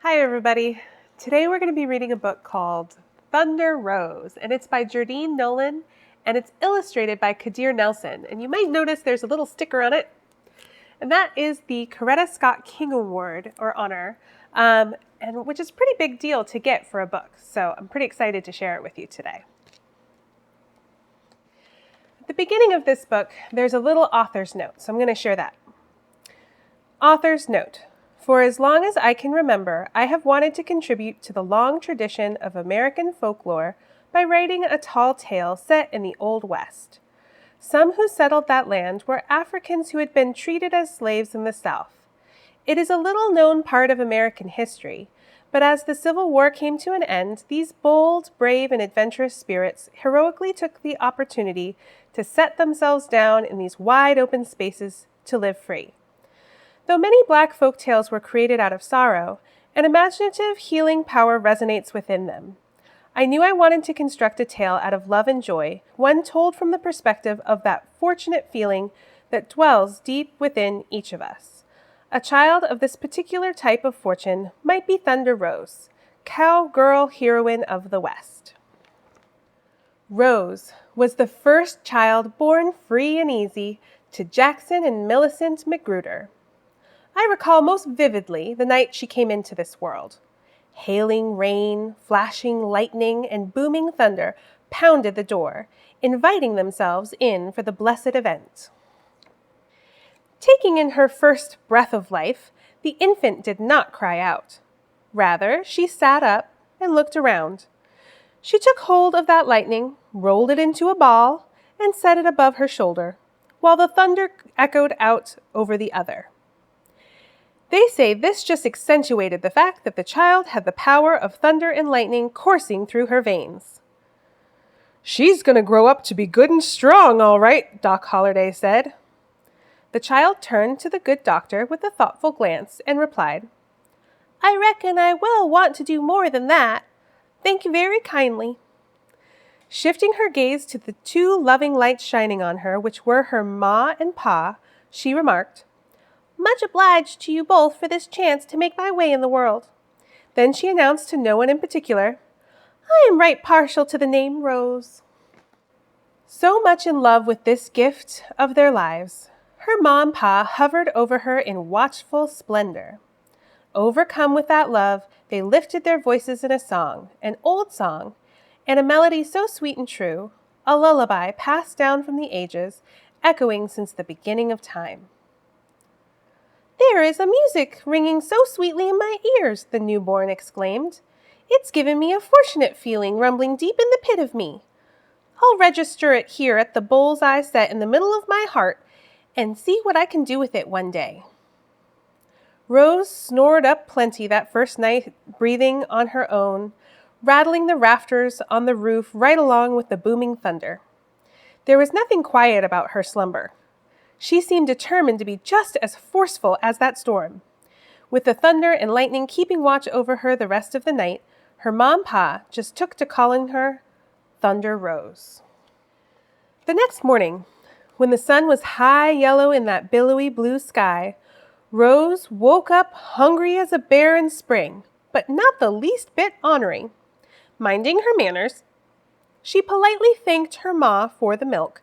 Hi everybody. Today we're going to be reading a book called Thunder Rose, and it's by Jerdine Nolen, and it's illustrated by Kadir Nelson. And you might notice there's a little sticker on it, and that is the Coretta Scott King Award, or honor, and which is a pretty big deal to get for a book. So I'm pretty excited to share it with you today. At the beginning of this book, there's a little author's note, so I'm going to share that. Author's note. For as long as I can remember, I have wanted to contribute to the long tradition of American folklore by writing a tall tale set in the Old West. Some who settled that land were Africans who had been treated as slaves in the South. It is a little-known part of American history, but as the Civil War came to an end, these bold, brave, and adventurous spirits heroically took the opportunity to set themselves down in these wide-open spaces to live free. Though many Black folk tales were created out of sorrow, an imaginative healing power resonates within them. I knew I wanted to construct a tale out of love and joy, one told from the perspective of that fortunate feeling that dwells deep within each of us. A child of this particular type of fortune might be Thunder Rose, cowgirl heroine of the West. Rose was the first child born free and easy to Jackson and Millicent Magruder. I recall most vividly the night she came into this world. Hailing rain, flashing lightning, and booming thunder pounded the door, inviting themselves in for the blessed event. Taking in her first breath of life, the infant did not cry out. Rather, she sat up and looked around. She took hold of that lightning, rolled it into a ball, and set it above her shoulder, while the thunder echoed out over the other. They say this just accentuated the fact that the child had the power of thunder and lightning coursing through her veins. "She's going to grow up to be good and strong, all right," Doc Holliday said. The child turned to the good doctor with a thoughtful glance and replied, "I reckon I will want to do more than that. Thank you very kindly." Shifting her gaze to the two loving lights shining on her, which were her ma and pa, she remarked, "Much obliged to you both for this chance to make my way in the world." Then she announced to no one in particular, "I am right partial to the name Rose." So much in love with this gift of their lives, her ma and pa hovered over her in watchful splendor. Overcome with that love, they lifted their voices in a song, an old song, and a melody so sweet and true, a lullaby passed down from the ages, echoing since the beginning of time. "There is a music ringing so sweetly in my ears," the newborn exclaimed. "It's given me a fortunate feeling rumbling deep in the pit of me. I'll register it here at the bull's eye set in the middle of my heart and see what I can do with it one day." Rose snored up plenty that first night, breathing on her own, rattling the rafters on the roof right along with the booming thunder. There was nothing quiet about her slumber. She seemed determined to be just as forceful as that storm. With the thunder and lightning keeping watch over her the rest of the night, her ma and pa just took to calling her Thunder Rose. The next morning, when the sun was high yellow in that billowy blue sky, Rose woke up hungry as a bear in spring, but not the least bit ornery. Minding her manners, she politely thanked her ma for the milk,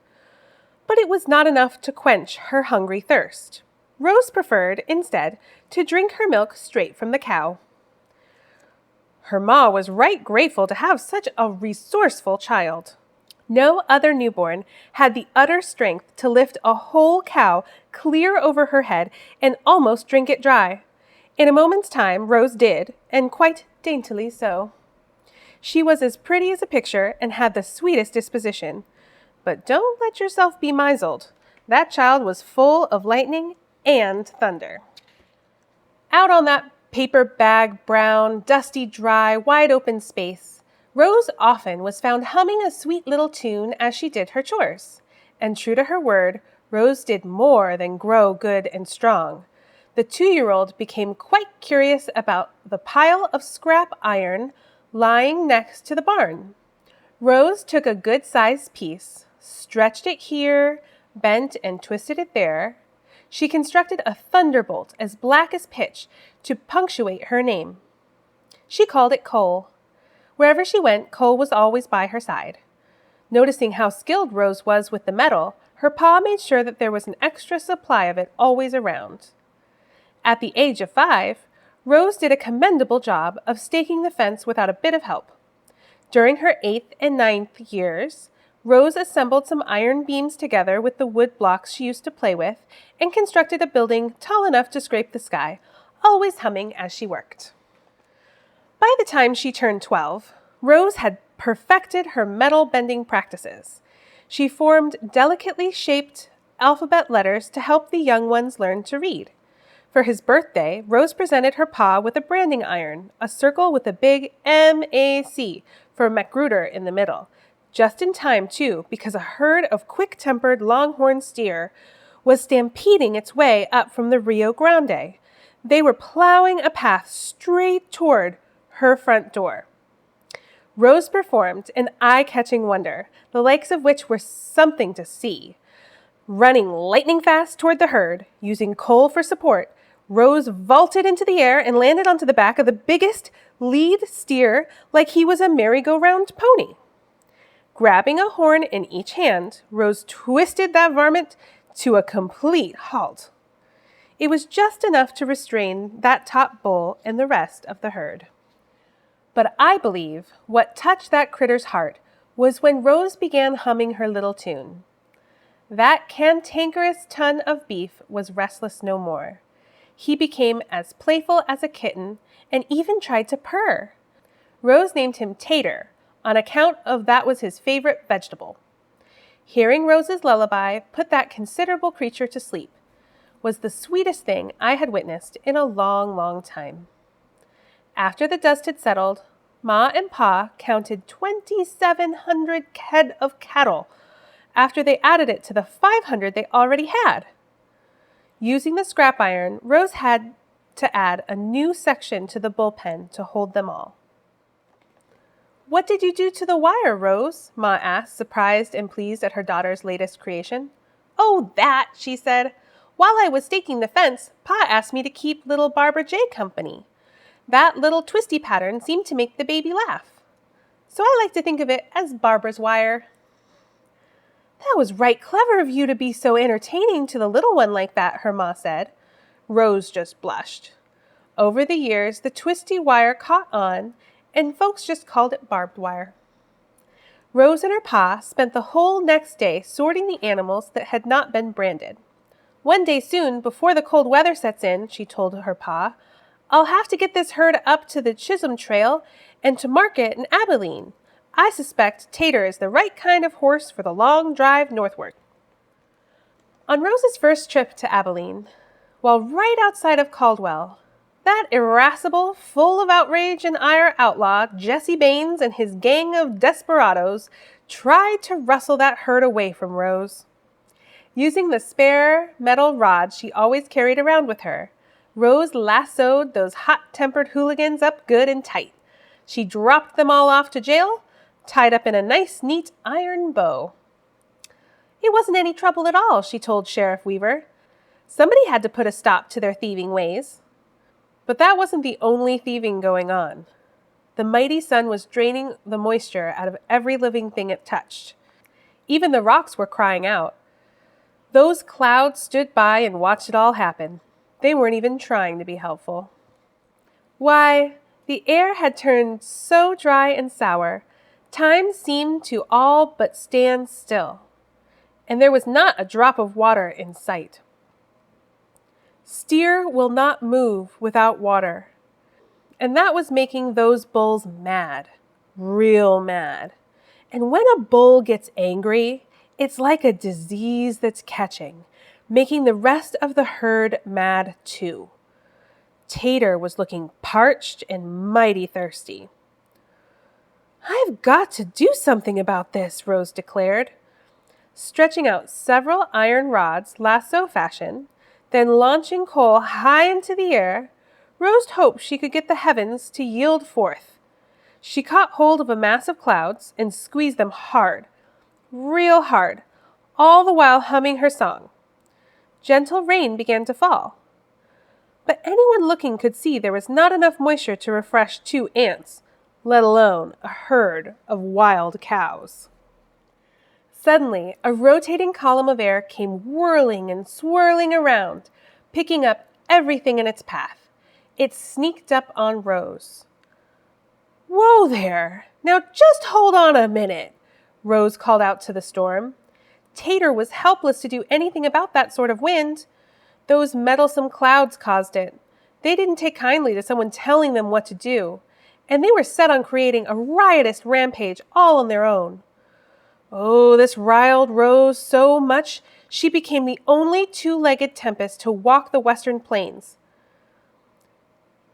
but it was not enough to quench her hungry thirst. Rose preferred, instead, to drink her milk straight from the cow. Her ma was right grateful to have such a resourceful child. No other newborn had the utter strength to lift a whole cow clear over her head and almost drink it dry. In a moment's time, Rose did, and quite daintily so. She was as pretty as a picture and had the sweetest disposition. But don't let yourself be misled. That child was full of lightning and thunder. Out on that paper bag brown, dusty, dry, wide-open space, Rose often was found humming a sweet little tune as she did her chores. And true to her word, Rose did more than grow good and strong. The 2-year-old became quite curious about the pile of scrap iron lying next to the barn. Rose took a good-sized piece, stretched it here, bent and twisted it there. She constructed a thunderbolt as black as pitch to punctuate her name. She called it coal. Wherever she went, coal was always by her side. Noticing how skilled Rose was with the metal, her pa made sure that there was an extra supply of it always around. At the age of 5, Rose did a commendable job of staking the fence without a bit of help. During her 8th and 9th years, Rose assembled some iron beams together with the wood blocks she used to play with and constructed a building tall enough to scrape the sky, always humming as she worked. By the time she turned 12, Rose had perfected her metal bending practices. She formed delicately shaped alphabet letters to help the young ones learn to read. For his birthday, Rose presented her pa with a branding iron, a circle with a big M-A-C for Magruder in the middle. Just in time, too, because a herd of quick-tempered longhorn steer was stampeding its way up from the Rio Grande. They were plowing a path straight toward her front door. Rose performed an eye-catching wonder, the likes of which were something to see. Running lightning fast toward the herd, using coal for support, Rose vaulted into the air and landed onto the back of the biggest lead steer like he was a merry-go-round pony. Grabbing a horn in each hand, Rose twisted that varmint to a complete halt. It was just enough to restrain that top bull and the rest of the herd. But I believe what touched that critter's heart was when Rose began humming her little tune. That cantankerous ton of beef was restless no more. He became as playful as a kitten and even tried to purr. Rose named him Tater, on account of that was his favorite vegetable. Hearing Rose's lullaby put that considerable creature to sleep was the sweetest thing I had witnessed in a long, long time. After the dust had settled, Ma and Pa counted 2,700 head of cattle after they added it to the 500 they already had. Using the scrap iron, Rose had to add a new section to the bullpen to hold them all. "What did you do to the wire, Rose?" Ma asked, surprised and pleased at her daughter's latest creation. "Oh, that," she said. "While I was staking the fence, Pa asked me to keep little Barbara J company. That little twisty pattern seemed to make the baby laugh. So I like to think of it as Barbara's wire." "That was right clever of you to be so entertaining to the little one like that," her ma said. Rose just blushed. Over the years, the twisty wire caught on, and folks just called it barbed wire. Rose and her pa spent the whole next day sorting the animals that had not been branded. "One day soon, before the cold weather sets in," she told her pa, "I'll have to get this herd up to the Chisholm Trail and to market in Abilene. I suspect Tater is the right kind of horse for the long drive northward." On Rose's first trip to Abilene, while right outside of Caldwell, that irascible, full of outrage and ire outlaw, Jesse Baines and his gang of desperados, tried to rustle that herd away from Rose. Using the spare metal rod she always carried around with her, Rose lassoed those hot-tempered hooligans up good and tight. She dropped them all off to jail, tied up in a nice, neat iron bow. "It wasn't any trouble at all," she told Sheriff Weaver. "Somebody had to put a stop to their thieving ways." But that wasn't the only thieving going on. The mighty sun was draining the moisture out of every living thing it touched. Even the rocks were crying out. Those clouds stood by and watched it all happen. They weren't even trying to be helpful. Why, the air had turned so dry and sour, time seemed to all but stand still, and there was not a drop of water in sight. Steer will not move without water, and that was making those bulls mad, real mad. And when a bull gets angry, it's like a disease that's catching, making the rest of the herd mad too. Tater was looking parched and mighty thirsty. "I've got to do something about this," Rose declared. Stretching out several iron rods, lasso fashion, then launching coal high into the air, Rose hoped she could get the heavens to yield forth. She caught hold of a mass of clouds and squeezed them hard, real hard, all the while humming her song. Gentle rain began to fall. But anyone looking could see there was not enough moisture to refresh 2 ants, let alone a herd of wild cows. Suddenly, a rotating column of air came whirling and swirling around, picking up everything in its path. It sneaked up on Rose. "Whoa there! Now just hold on a minute," Rose called out to the storm. Tater was helpless to do anything about that sort of wind. Those meddlesome clouds caused it. They didn't take kindly to someone telling them what to do, and they were set on creating a riotous rampage all on their own. Oh, this riled Rose so much she became the only 2-legged tempest to walk the western plains.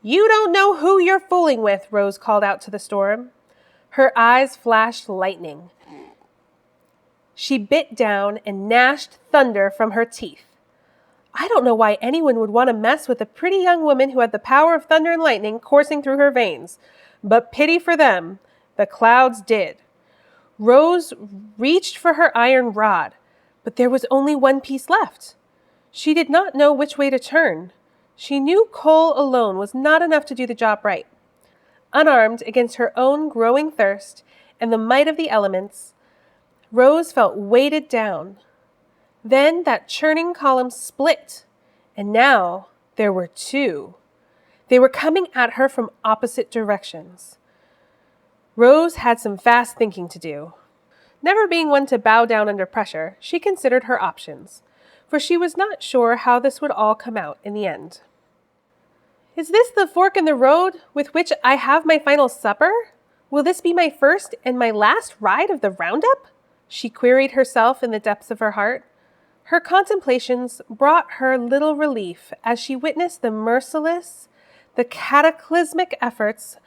"You don't know who you're fooling with," Rose called out to the storm. Her eyes flashed lightning. She bit down and gnashed thunder from her teeth. I don't know why anyone would want to mess with a pretty young woman who had the power of thunder and lightning coursing through her veins, but pity for them, the clouds did. Rose reached for her iron rod, but there was only one piece left. She did not know which way to turn. She knew coal alone was not enough to do the job right. Unarmed against her own growing thirst and the might of the elements, Rose felt weighted down. Then that churning column split, and now there were 2. They were coming at her from opposite directions. Rose had some fast thinking to do. Never being one to bow down under pressure, she considered her options, for she was not sure how this would all come out in the end. "Is this the fork in the road with which I have my final supper? Will this be my first and my last ride of the roundup?" she queried herself in the depths of her heart. Her contemplations brought her little relief as she witnessed the merciless, the cataclysmic efforts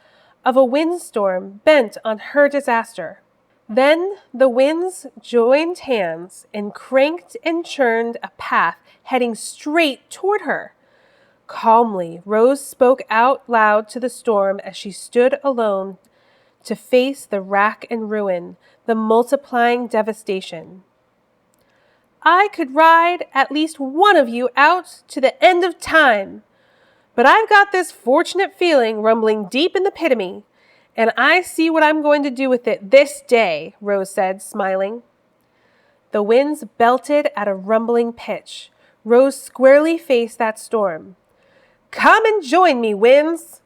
of a windstorm bent on her disaster. Then the winds joined hands and cranked and churned a path heading straight toward her. Calmly, Rose spoke out loud to the storm as she stood alone to face the rack and ruin, the multiplying devastation. "I could ride at least one of you out to the end of time, but I've got this fortunate feeling rumbling deep in the pit of me, and I see what I'm going to do with it this day," Rose said, smiling. The winds belted at a rumbling pitch. Rose squarely faced that storm. "Come and join me, winds!"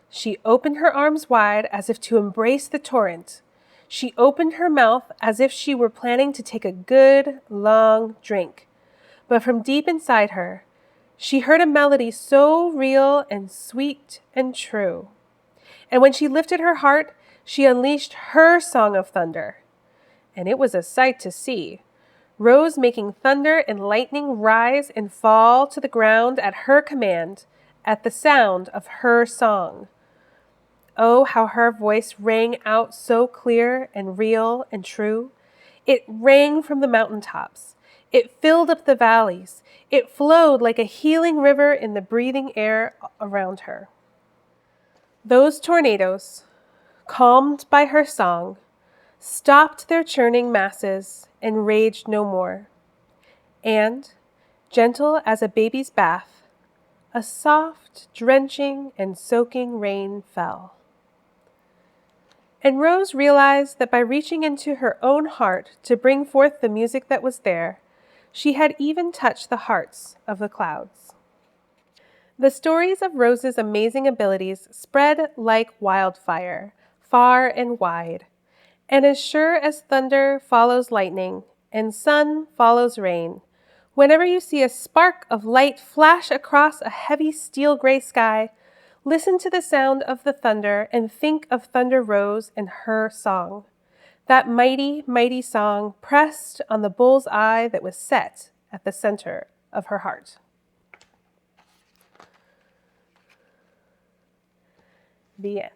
She opened her arms wide as if to embrace the torrent. She opened her mouth as if she were planning to take a good, long drink. But from deep inside her, she heard a melody so real and sweet and true. And when she lifted her heart, she unleashed her song of thunder. And it was a sight to see. Rose making thunder and lightning rise and fall to the ground at her command, at the sound of her song. Oh, how her voice rang out so clear and real and true. It rang from the mountaintops. It filled up the valleys. It flowed like a healing river in the breathing air around her. Those tornadoes, calmed by her song, stopped their churning masses and raged no more. And, gentle as a baby's bath, a soft, drenching, and soaking rain fell. And Rose realized that by reaching into her own heart to bring forth the music that was there, she had even touched the hearts of the clouds. The stories of Rose's amazing abilities spread like wildfire, far and wide. And as sure as thunder follows lightning, and sun follows rain, whenever you see a spark of light flash across a heavy steel gray sky, listen to the sound of the thunder and think of Thunder Rose and her song. That mighty, mighty song pressed on the bull's eye that was set at the center of her heart. The end.